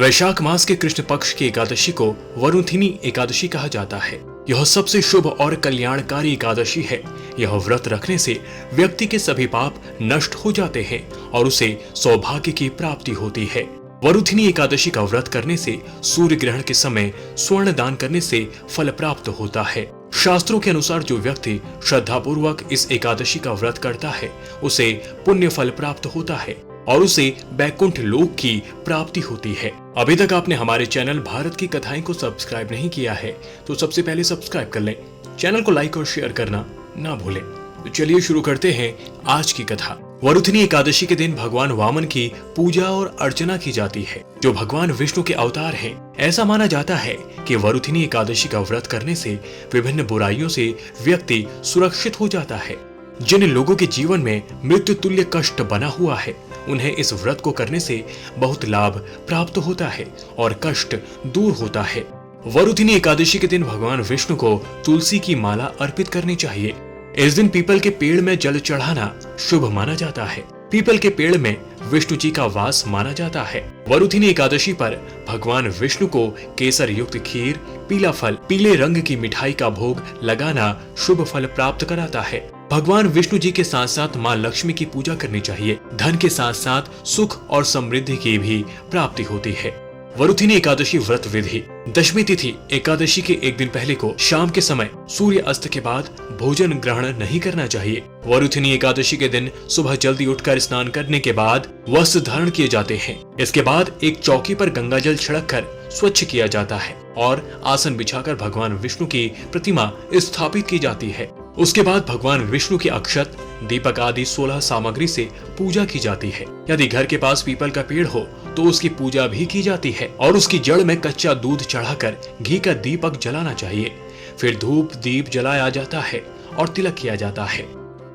वैशाख मास के कृष्ण पक्ष की एकादशी को वरुथिनी एकादशी कहा जाता है। यह सबसे शुभ और कल्याणकारी एकादशी है। यह व्रत रखने से व्यक्ति के सभी पाप नष्ट हो जाते हैं और उसे सौभाग्य की प्राप्ति होती है। वरुथिनी एकादशी का व्रत करने से सूर्य ग्रहण के समय स्वर्ण दान करने से फल प्राप्त होता है। शास्त्रों के अनुसार जो व्यक्ति श्रद्धा पूर्वक इस एकादशी का व्रत करता है उसे पुण्य फल प्राप्त होता है और उसे बैकुंठ लोक की प्राप्ति होती है। अभी तक आपने हमारे चैनल भारत की कथाएं को सब्सक्राइब नहीं किया है तो सबसे पहले सब्सक्राइब कर लें। चैनल को लाइक और शेयर करना ना भूलें। तो चलिए शुरू करते हैं आज की कथा। वरुथिनी एकादशी के दिन भगवान वामन की पूजा और अर्चना की जाती है, जो भगवान विष्णु के अवतार हैं। ऐसा माना जाता है कि वरुथिनी एकादशी का व्रत करने से विभिन्न बुराइयों से व्यक्ति सुरक्षित हो जाता है। जिन लोगों के जीवन में मृत्यु तुल्य कष्ट बना हुआ है उन्हें इस व्रत को करने से बहुत लाभ प्राप्त होता है और कष्ट दूर होता है। वरुथिनी एकादशी के दिन भगवान विष्णु को तुलसी की माला अर्पित करनी चाहिए। इस दिन पीपल के पेड़ में जल चढ़ाना शुभ माना जाता है। पीपल के पेड़ में विष्णु जी का वास माना जाता है। वरुथिनी एकादशी पर भगवान विष्णु को केसर युक्त खीर, पीला फल, पीले रंग की मिठाई का भोग लगाना शुभ फल प्राप्त कराता है। भगवान विष्णु जी के साथ साथ माँ लक्ष्मी की पूजा करनी चाहिए। धन के साथ साथ सुख और समृद्धि की भी प्राप्ति होती है। वरुथिनी एकादशी व्रत विधि। दशमी तिथि एकादशी के एक दिन पहले को शाम के समय सूर्य अस्त के बाद भोजन ग्रहण नहीं करना चाहिए। वरुथिनी एकादशी के दिन सुबह जल्दी उठकर स्नान करने के बाद वस्त्र धारण किए जाते हैं। इसके बाद एक चौकी पर गंगा जल छिड़क कर स्वच्छ किया जाता है और आसन बिछाकर भगवान विष्णु की प्रतिमा स्थापित की जाती है। उसके बाद भगवान विष्णु की अक्षत, दीपक आदि 16 सामग्री से पूजा की जाती है। यदि घर के पास पीपल का पेड़ हो तो उसकी पूजा भी की जाती है और उसकी जड़ में कच्चा दूध चढ़ाकर घी का दीपक जलाना चाहिए। फिर धूप दीप जलाया जाता है और तिलक किया जाता है।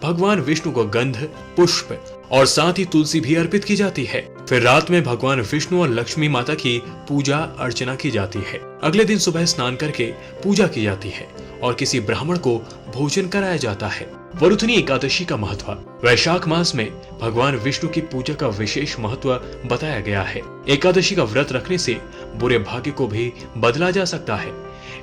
भगवान विष्णु को गंध, पुष्प और साथ ही तुलसी भी अर्पित की जाती है। फिर रात में भगवान विष्णु और लक्ष्मी माता की पूजा अर्चना की जाती है। अगले दिन सुबह स्नान करके पूजा की जाती है और किसी ब्राह्मण को भोजन कराया जाता है। वरुथिनी एकादशी का महत्व। वैशाख मास में भगवान विष्णु की पूजा का विशेष महत्व बताया गया है। एकादशी का व्रत रखने से बुरे भाग्य को भी बदला जा सकता है।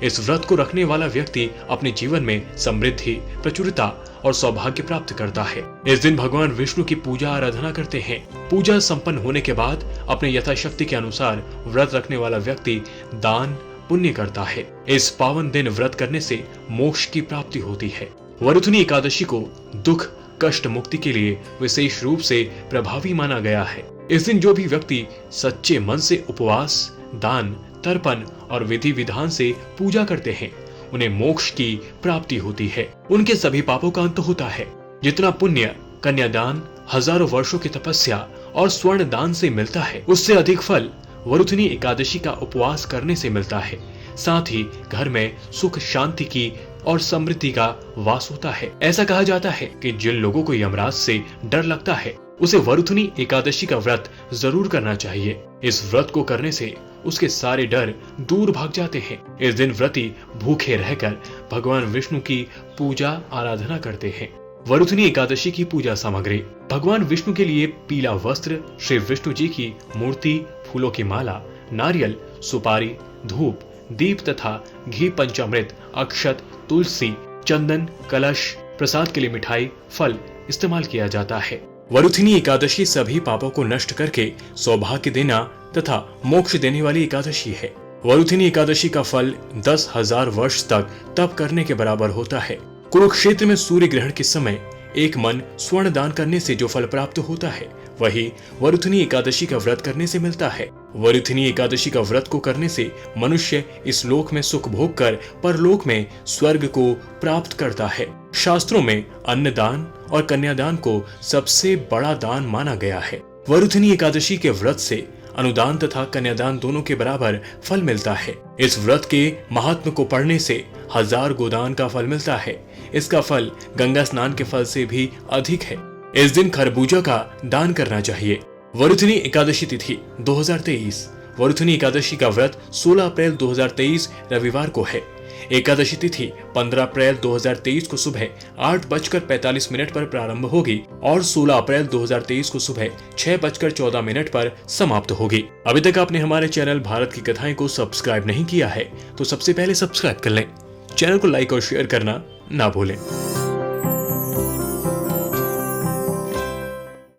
इस व्रत को रखने वाला व्यक्ति अपने जीवन में समृद्धि, प्रचुरता और सौभाग्य प्राप्त करता है। इस दिन भगवान विष्णु की पूजा आराधना करते हैं। पूजा संपन्न होने के बाद अपने यथाशक्ति के अनुसार व्रत रखने वाला व्यक्ति दान पुण्य करता है। इस पावन दिन व्रत करने से मोक्ष की प्राप्ति होती है। वरुथिनी एकादशी को दुख कष्ट मुक्ति के लिए विशेष रूप से प्रभावी माना गया है। इस दिन जो भी व्यक्ति सच्चे मन से उपवास, दान, तर्पण और विधि विधान से पूजा करते हैं उन्हें मोक्ष की प्राप्ति होती है। उनके सभी पापों का अंत होता है। जितना पुण्य कन्यादान, हजारों वर्षों की तपस्या और स्वर्ण दान से मिलता है उससे अधिक फल वरुथिनी एकादशी का उपवास करने से मिलता है। साथ ही घर में सुख शांति की और समृद्धि का वास होता है। ऐसा कहा जाता है कि जिन लोगों को यमराज से डर लगता है उसे वरुथिनी एकादशी का व्रत जरूर करना चाहिए। इस व्रत को करने से उसके सारे डर दूर भाग जाते हैं। इस दिन व्रती भूखे रहकर भगवान विष्णु की पूजा आराधना करते हैं। वरुथिनी एकादशी की पूजा सामग्री। भगवान विष्णु के लिए पीला वस्त्र, श्री विष्णु जी की मूर्ति, फूलों की माला, नारियल, सुपारी, धूप, दीप तथा घी, पंचामृत, अक्षत, तुलसी, चंदन, कलश, प्रसाद के लिए मिठाई, फल इस्तेमाल किया जाता है। वरुथिनी एकादशी सभी पापों को नष्ट करके सौभाग्य देना तथा मोक्ष देने वाली एकादशी है। वरुथिनी एकादशी का फल 10,000 वर्ष तक तप करने के बराबर होता है। कुरुक्षेत्र में सूर्य ग्रहण के समय एक मन स्वर्ण दान करने से जो फल प्राप्त होता है वही वरुथिनी एकादशी का व्रत करने से मिलता है। वरुथिनी एकादशी का व्रत को करने से मनुष्य इस लोक में सुख भोग कर परलोक में स्वर्ग को प्राप्त करता है। शास्त्रों में अन्नदान और कन्यादान को सबसे बड़ा दान माना गया है। वरुथिनी एकादशी के व्रत से अनुदान तथा कन्यादान दोनों के बराबर फल मिलता है। इस व्रत के महात्म को पढ़ने से 1000 गोदान का फल मिलता है। इसका फल गंगा स्नान के फल से भी अधिक है। इस दिन खरबूजा का दान करना चाहिए। वरुथिनी एकादशी तिथि 2023। वरुथिनी एकादशी का व्रत 16 अप्रैल 2023 रविवार को है। एकादशी तिथि 15 अप्रैल 2023 को सुबह 8:45 पर प्रारंभ होगी और 16 अप्रैल 2023 को सुबह 6:14 पर समाप्त होगी। अभी तक आपने हमारे चैनल भारत की कथाएं को सब्सक्राइब नहीं किया है तो सबसे पहले सब्सक्राइब कर लें। चैनल को लाइक और शेयर करना ना भूलें।